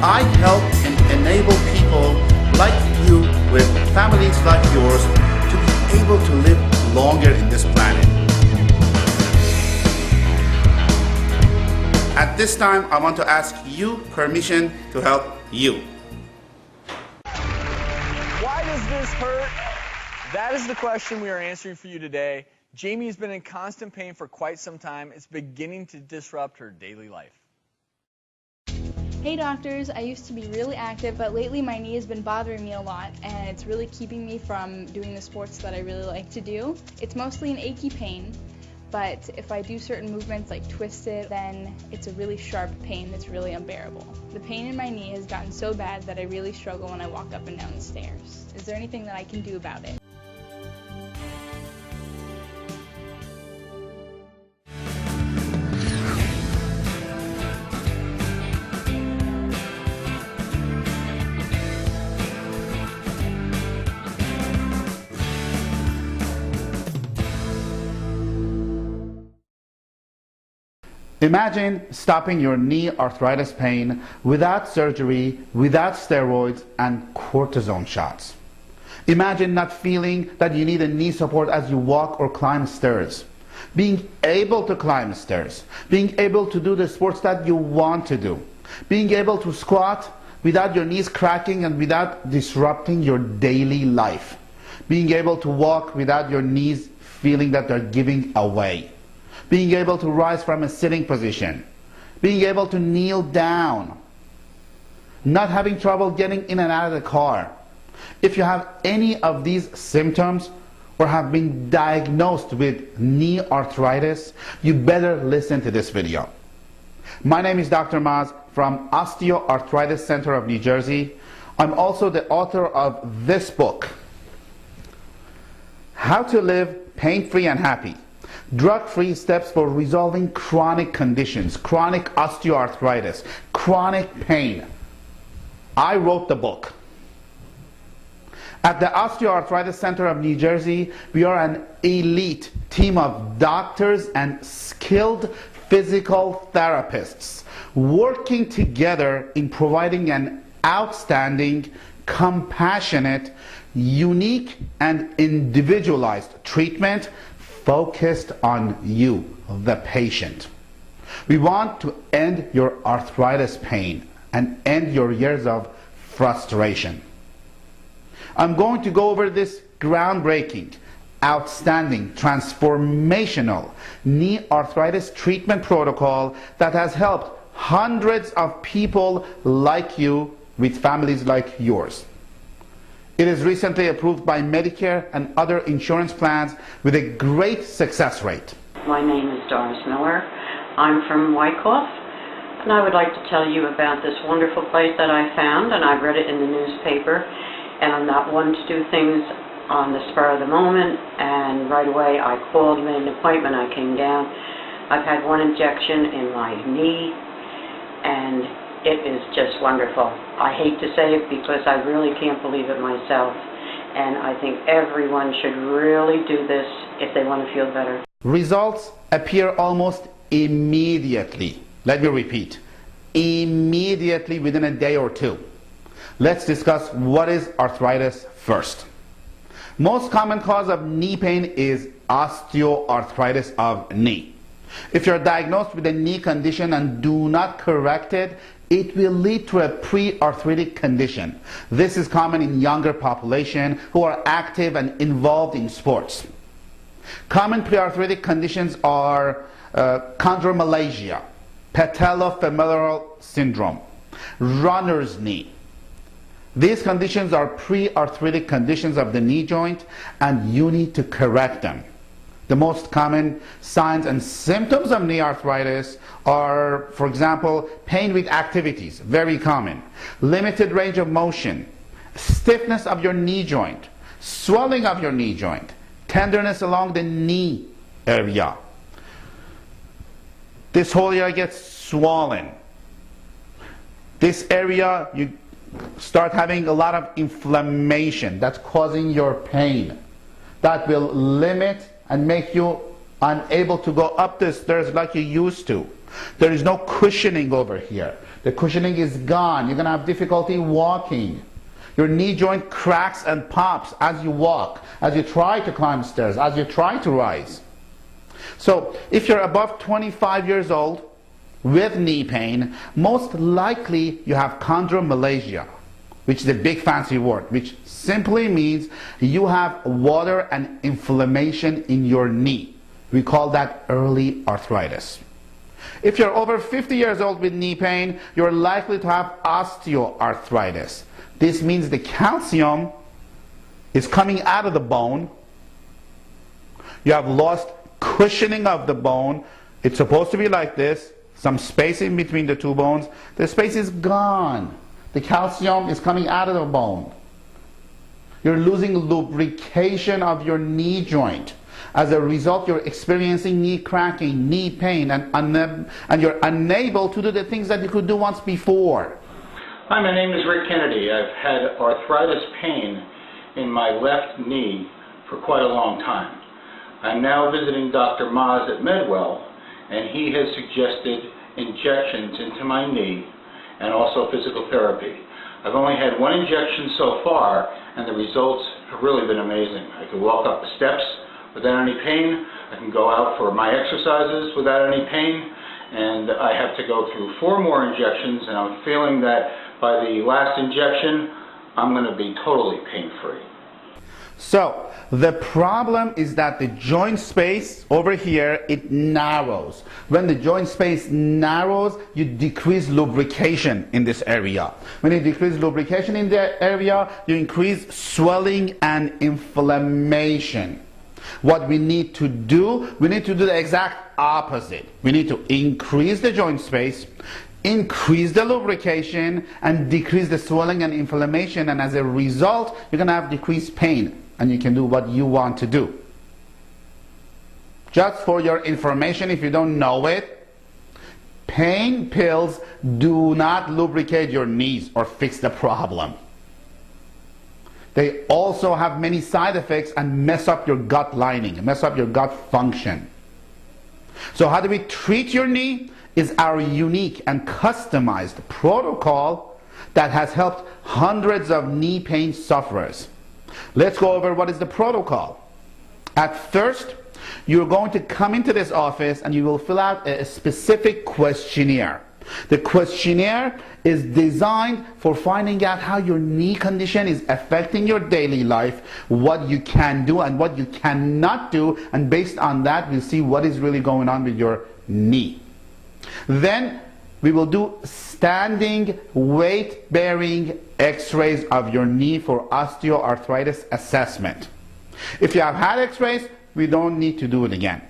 I help and enable people like you with families like yours to be able to live longer in this planet. At this time, I want to ask you permission to help you. Why does this hurt? That is the question we are answering for you today. Jamie has been in constant pain for quite some time. It's beginning to disrupt her daily life. Hey doctors, I used to be really active, but lately my knee has been bothering me a lot and it's really keeping me from doing the sports that I really like to do. It's mostly an achy pain, but if I do certain movements like twist it, then it's a really sharp pain that's really unbearable. The pain in my knee has gotten so bad that I really struggle when I walk up and down the stairs. Is there anything that I can do about it? Imagine stopping your knee arthritis pain without surgery, without steroids and cortisone shots. Imagine not feeling that you need a knee support as you walk or climb stairs. Being able to climb stairs. Being able to do the sports that you want to do. Being able to squat without your knees cracking and without disrupting your daily life. Being able to walk without your knees feeling that they're giving away. Being able to rise from a sitting position, being able to kneel down, not having trouble getting in and out of the car. If you have any of these symptoms or have been diagnosed with knee arthritis, you better listen to this video. My name is Dr. Maz from OsteoArthritis Center of New Jersey. I'm also the author of this book, How to Live Pain-Free and Happy. Drug-free steps for resolving chronic conditions, chronic osteoarthritis, chronic pain. I wrote the book. At the OsteoArthritis Center of New Jersey, we are an elite team of doctors and skilled physical therapists working together in providing an outstanding, compassionate, unique, and individualized treatment focused on you, the patient. We want to end your arthritis pain and end your years of frustration. I'm going to go over this groundbreaking, outstanding, transformational knee arthritis treatment protocol that has helped hundreds of people like you with families like yours. It is recently approved by Medicare and other insurance plans with a great success rate. My name is Doris Miller. I'm from Wyckoff, and I would like to tell you about this wonderful place that I found, and I read it in the newspaper, and I'm not one to do things on the spur of the moment, and right away I called, made an appointment, I came down. I've had one injection in my knee, and it is just wonderful. I hate to say it because I really can't believe it myself. And I think everyone should really do this if they want to feel better. Results appear almost immediately. Let me repeat. Immediately within a day or two. Let's discuss what is arthritis first. Most common cause of knee pain is osteoarthritis of knee. If you're diagnosed with a knee condition and do not correct it, it will lead to a pre-arthritic condition. This is common in younger population who are active and involved in sports. Common pre-arthritic conditions are chondromalacia, patellofemoral syndrome, runner's knee. These conditions are pre-arthritic conditions of the knee joint and you need to correct them. The most common signs and symptoms of knee arthritis are, for example, pain with activities, very common, limited range of motion, stiffness of your knee joint, swelling of your knee joint, tenderness along the knee area. This whole area gets swollen. This area, you start having a lot of inflammation that's causing your pain. That will limit and make you unable to go up the stairs like you used to. There is no cushioning over here. The cushioning is gone. You're going to have difficulty walking. Your knee joint cracks and pops as you walk, as you try to climb stairs, as you try to rise. So if you're above 25 years old with knee pain, most likely you have chondromalacia, which is a big fancy word, which simply means you have water and inflammation in your knee. We call that early arthritis. If you're over 50 years old with knee pain, you're likely to have osteoarthritis. This means the calcium is coming out of the bone. You have lost cushioning of the bone. It's supposed to be like this, some space in between the two bones. The space is gone. The calcium is coming out of the bone. You're losing lubrication of your knee joint. As a result, you're experiencing knee cracking, knee pain, and you're unable to do the things that you could do once before. Hi, my name is Rick Kennedy. I've had arthritis pain in my left knee for quite a long time. I'm now visiting Dr. Maz at MedWell, and he has suggested injections into my knee and also physical therapy. I've only had one injection so far, and the results have really been amazing. I can walk up the steps without any pain. I can go out for my exercises without any pain, and I have to go through 4 more injections, and I'm feeling that by the last injection, I'm going to be totally pain-free. So, the problem is that the joint space over here, it narrows. When the joint space narrows, you decrease lubrication in this area. When you decrease lubrication in the area, you increase swelling and inflammation. What we need to do the exact opposite. We need to increase the joint space, increase the lubrication, and decrease the swelling and inflammation, and as a result, you're going to have decreased pain, and you can do what you want to do. Just for your information, if you don't know it, pain pills do not lubricate your knees or fix the problem. They also have many side effects and mess up your gut lining, mess up your gut function. So how do we treat your knee? Is our unique and customized protocol that has helped hundreds of knee pain sufferers. Let's go over what is the protocol. At first, you're going to come into this office and you will fill out a specific questionnaire. The questionnaire is designed for finding out how your knee condition is affecting your daily life, what you can do and what you cannot do, and based on that, we'll see what is really going on with your knee. Then we will do standing weight-bearing x-rays of your knee for osteoarthritis assessment. If you have had x-rays, we don't need to do it again.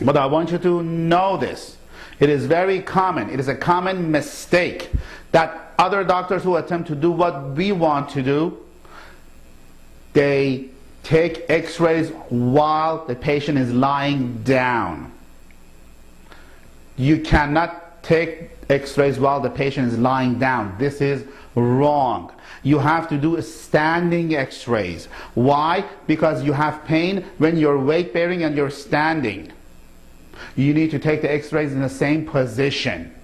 But I want you to know this. It is very common. It is a common mistake that other doctors who attempt to do what we want to do, they take x-rays while the patient is lying down. You cannot take x-rays while the patient is lying down. This is wrong. You have to do standing x-rays. Why? Because you have pain when you're weight bearing and you're standing. You need to take the x-rays in the same position.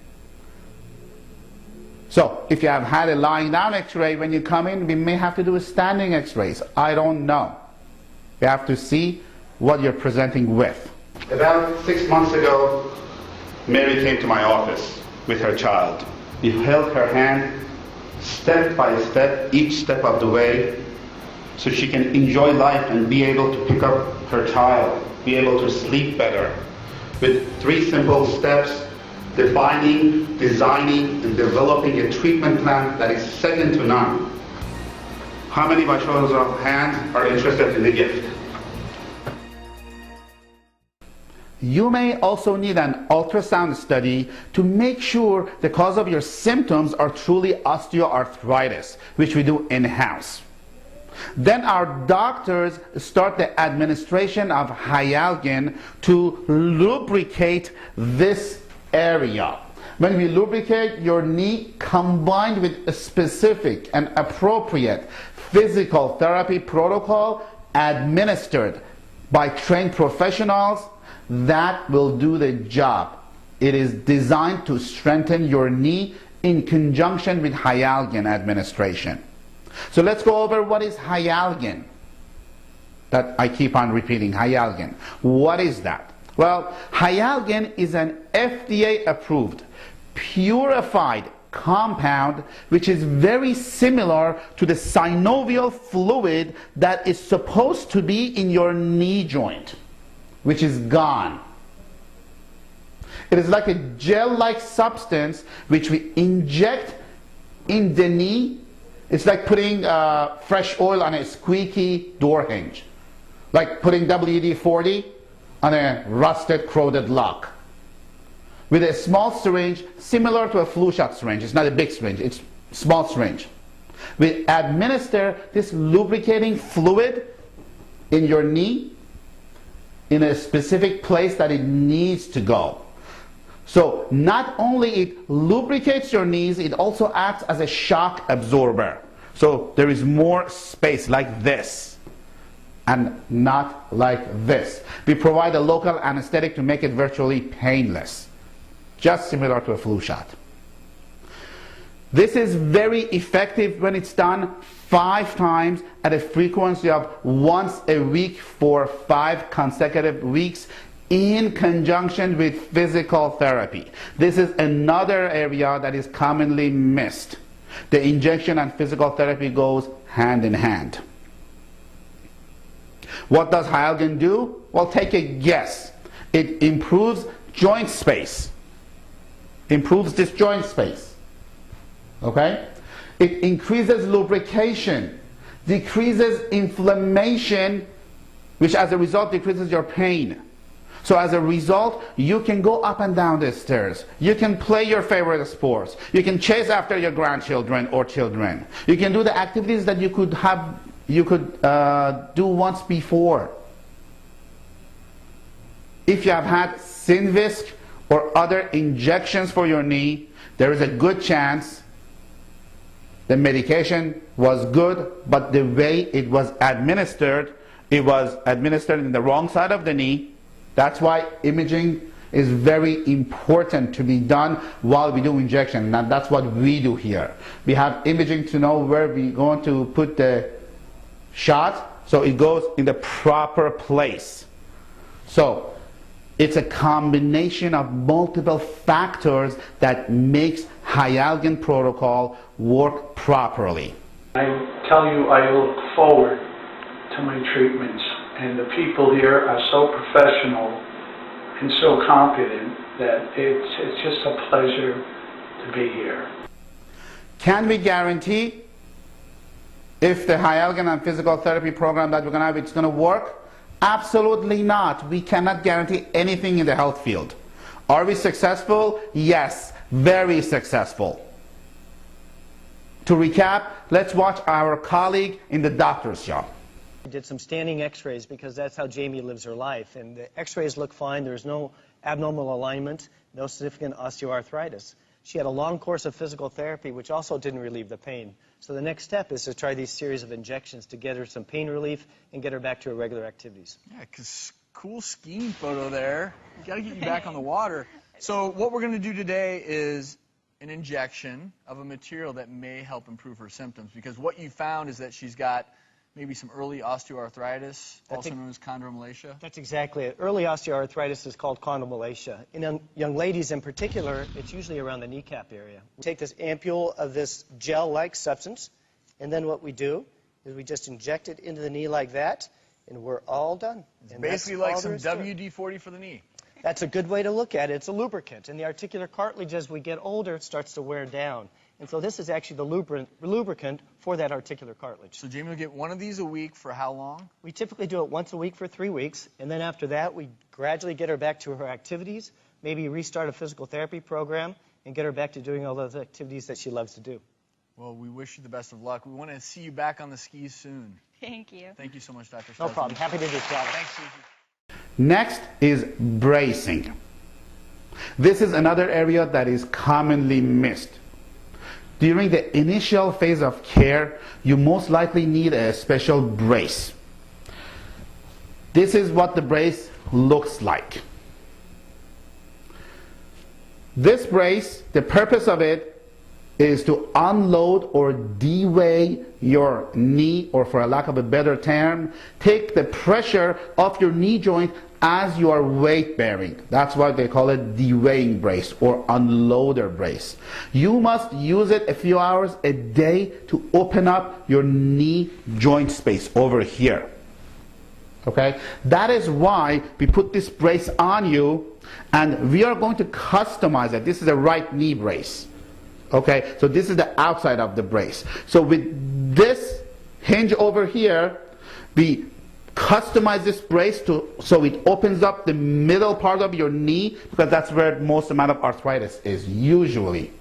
So if you have had a lying down x-ray, when you come in, we may have to do a standing x-rays. I don't know. You have to see what you're presenting with. About 6 months ago, Mary came to my office with her child. We held her hand step by step, each step of the way, so she can enjoy life and be able to pick up her child, be able to sleep better. With 3 simple steps, defining, designing, and developing a treatment plan that is second to none. How many by shows of hands are interested in the gift? You may also need an ultrasound study to make sure the cause of your symptoms are truly osteoarthritis, which we do in-house. Then our doctors start the administration of hyaluronic to lubricate this area. When we lubricate your knee combined with a specific and appropriate physical therapy protocol administered by trained professionals, that will do the job. It is designed to strengthen your knee in conjunction with Hyaluronic administration. So let's go over what is Hyaluronic. That I keep on repeating, Hyaluronic. What is that? Well, Hyaluronic is an FDA-approved, purified compound which is very similar to the synovial fluid that is supposed to be in your knee joint, which is gone. It is like a gel-like substance which we inject in the knee. It's like putting fresh oil on a squeaky door hinge, like putting WD-40 on a rusted, corroded lock. With a small syringe, similar to a flu shot syringe. It's not a big syringe, it's a small syringe. We administer this lubricating fluid in your knee in a specific place that it needs to go. So not only it lubricates your knees, it also acts as a shock absorber. So there is more space like this and not like this. We provide a local anesthetic to make it virtually painless, just similar to a flu shot. This is very effective when it's done 5 times at a frequency of once a week for 5 consecutive weeks in conjunction with physical therapy. This is another area that is commonly missed. The injection and physical therapy goes hand in hand. What does Hyaluronic do? Well, take a guess. It improves joint space. Improves this joint space. Okay? It increases lubrication, decreases inflammation, which as a result decreases your pain. So as a result, you can go up and down the stairs. You can play your favorite sports. You can chase after your grandchildren or children. You can do the activities that you could do once before. If you have had Synvisc or other injections for your knee, there is a good chance the medication was good, but the way it was administered in the wrong side of the knee. That's why imaging is very important to be done while we do injection. And that's what we do here. We have imaging to know where we're going to put the shot, so it goes in the proper place. So it's a combination of multiple factors that makes Hyaluronic protocol work properly. I tell you, I look forward to my treatments, and the people here are so professional and so competent that it's just a pleasure to be here. Can we guarantee if the Hyaluronic and physical therapy program that we're going to have, it's going to work? Absolutely not. We cannot guarantee anything in the health field. Are we successful? Yes, very successful. To recap, let's watch our colleague in the doctor's shop. We did some standing x-rays because that's how Jamie lives her life, and the x-rays look fine. There's no abnormal alignment, no significant osteoarthritis. She had a long course of physical therapy which also didn't relieve the pain. So the next step is to try these series of injections to get her some pain relief and get her back to her regular activities. Yeah, because cool skiing photo there. Got to get you back on the water. So what we're going to do today is an injection of a material that may help improve her symptoms, because what you found is that she's got maybe some early osteoarthritis, also known as chondromalacia. That's exactly it. Early osteoarthritis is called chondromalacia. In young ladies in particular, it's usually around the kneecap area. We take this ampule of this gel-like substance, and then what we do is we just inject it into the knee like that, and we're all done. It's basically like some WD-40 for the knee. That's a good way to look at it. It's a lubricant. And the articular cartilage, as we get older, it starts to wear down. And so this is actually the lubricant for that articular cartilage. So Jamie will get one of these a week for how long? We typically do it once a week for 3 weeks. And then after that, we gradually get her back to her activities, maybe restart a physical therapy program, and get her back to doing all those activities that she loves to do. Well, we wish you the best of luck. We want to see you back on the skis soon. Thank you. Thank you so much, Dr. No problem. Happy to do it. Thanks, Susie. Next is bracing. This is another area that is commonly missed. During the initial phase of care, you most likely need a special brace. This is what the brace looks like. This brace, the purpose of it is to unload or de-weigh your knee, or for a lack of a better term, take the pressure off your knee joint as you are weight bearing. That's why they call it de-weighing brace or unloader brace. You must use it a few hours a day to open up your knee joint space over here. Okay? That is why we put this brace on you, and we are going to customize it. This is a right knee brace. Okay, so this is the outside of the brace. So with this hinge over here, we customize this brace so it opens up the middle part of your knee, because that's where most amount of arthritis is usually.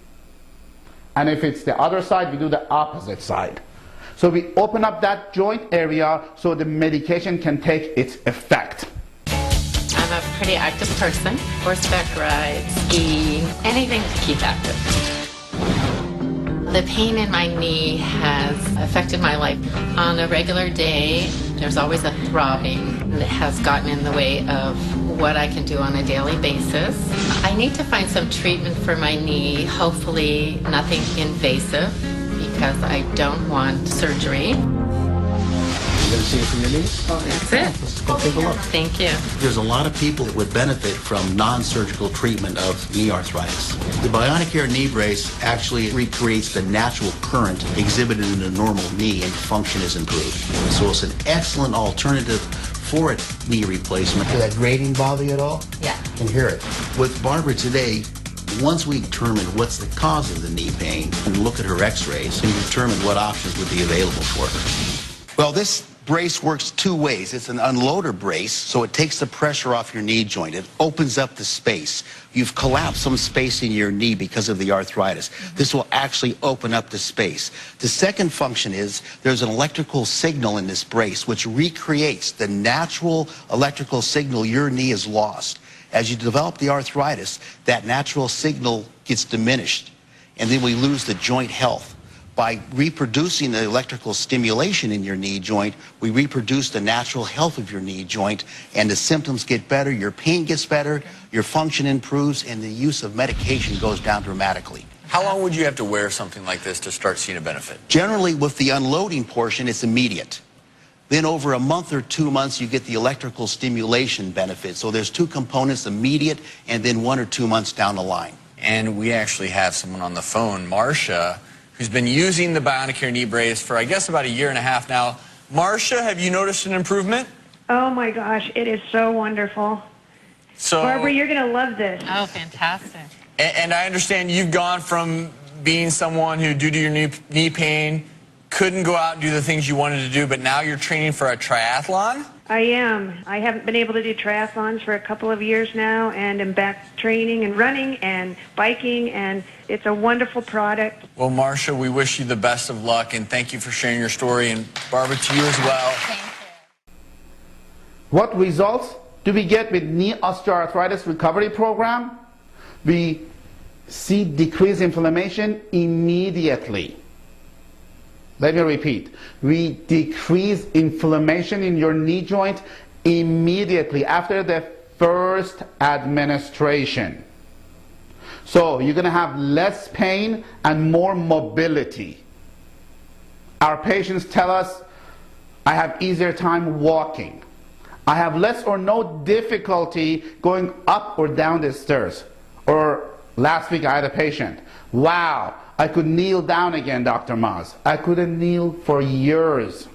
And if it's the other side, we do the opposite side. So we open up that joint area so the medication can take its effect. I'm a pretty active person. Horseback rides, skiing, anything to keep active. The pain in my knee has affected my life. On a regular day, there's always a throbbing that has gotten in the way of what I can do on a daily basis. I need to find some treatment for my knee, hopefully nothing invasive, because I don't want surgery. You gonna see it from your knees? Oh, that's it. Let's go take a look. Thank you. There's a lot of people that would benefit from non-surgical treatment of knee arthritis. The Bionic knee brace actually recreates the natural current exhibited in a normal knee, and function is improved. So it's an excellent alternative for a knee replacement. Does that grating bother you at all? Yeah. I can hear it. With Barbara today, once we determine what's the cause of the knee pain and look at her x-rays, and determine what options would be available for her. Well, this brace works two ways. It's an unloader brace, so it takes the pressure off your knee joint. It opens up the space. You've collapsed some space in your knee because of the arthritis. This will actually open up the space. The second function is there's an electrical signal in this brace which recreates the natural electrical signal your knee has lost. As you develop the arthritis, that natural signal gets diminished, and then we lose the joint health. By reproducing the electrical stimulation in your knee joint, we reproduce the natural health of your knee joint, and the symptoms get better, your pain gets better, your function improves, and the use of medication goes down dramatically. How long would you have to wear something like this to start seeing a benefit? Generally, with the unloading portion, it's immediate. Then over a month or 2 months, you get the electrical stimulation benefit. So there's two components, immediate and then 1 or 2 months down the line. And we actually have someone on the phone, Marcia, who's been using the Bionic knee brace for, I guess, about 1.5 years now. Marcia, have you noticed an improvement? Oh my gosh, it is so wonderful. So, Barbara, you're going to love this. Oh, fantastic. And I understand you've gone from being someone who, due to your knee pain, couldn't go out and do the things you wanted to do, but now you're training for a triathlon? I am. I haven't been able to do triathlons for a couple of years now, and I'm back training and running and biking, and it's a wonderful product. Well, Marcia, we wish you the best of luck, and thank you for sharing your story, and Barbara, to you as well. Thank you. What results do we get with knee osteoarthritis recovery program? We see decreased inflammation immediately. Let me repeat. We decrease inflammation in your knee joint immediately after the first administration. So you're going to have less pain and more mobility. Our patients tell us, I have easier time walking. I have less or no difficulty going up or down the stairs. Or last week I had a patient. Wow, I could kneel down again, Dr. Maz. I couldn't kneel for years.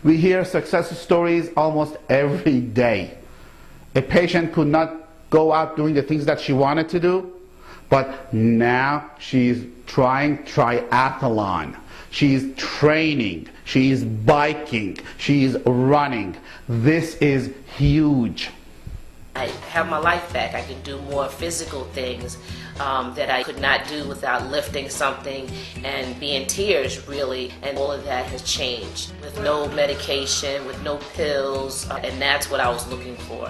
We hear success stories almost every day. A patient could not go out doing the things that she wanted to do, but now she's trying triathlon. She's training. She's biking. She's running. This is huge. I have my life back. I can do more physical things that I could not do without lifting something and be in tears, really. And all of that has changed with no medication, with no pills, and that's what I was looking for.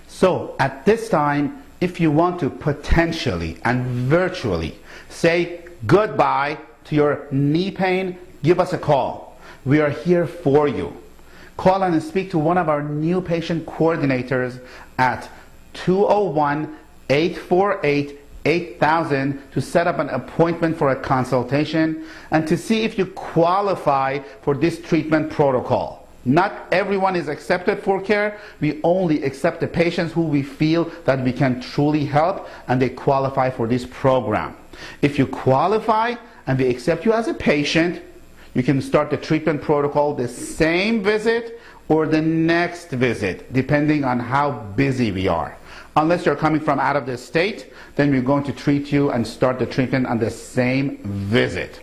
So at this time, if you want to potentially and virtually say goodbye to your knee pain, give us a call. We are here for you. Call and speak to one of our new patient coordinators at 201-848 $8,000 to set up an appointment for a consultation and to see if you qualify for this treatment protocol. Not everyone is accepted for care. We only accept the patients who we feel that we can truly help and they qualify for this program. If you qualify and we accept you as a patient, you can start the treatment protocol the same visit or the next visit, depending on how busy we are. Unless you're coming from out of the state, then we're going to treat you and start the treatment on the same visit.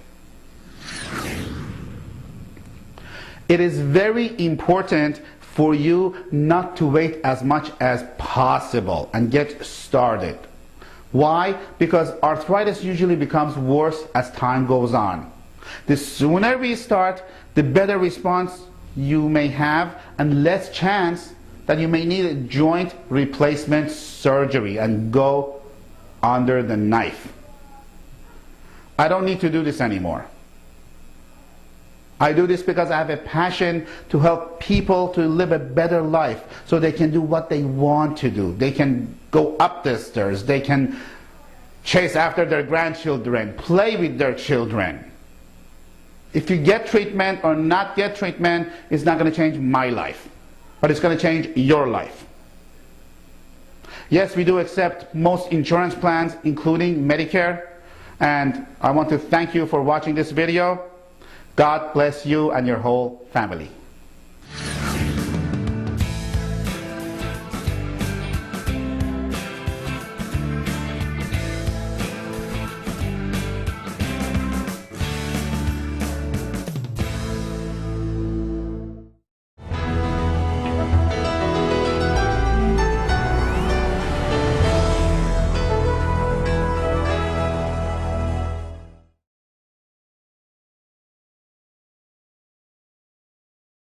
It is very important for you not to wait as much as possible and get started. Why? Because arthritis usually becomes worse as time goes on. The sooner we start, the better response you may have and less chance that you may need a joint replacement surgery and go under the knife. I don't need to do this anymore. I do this because I have a passion to help people to live a better life so they can do what they want to do. They can go up the stairs, they can chase after their grandchildren, play with their children. If you get treatment or not get treatment, it's not going to change my life, but it's going to change your life. Yes, we do accept most insurance plans, including Medicare, and I want to thank you for watching this video. God bless you and your whole family.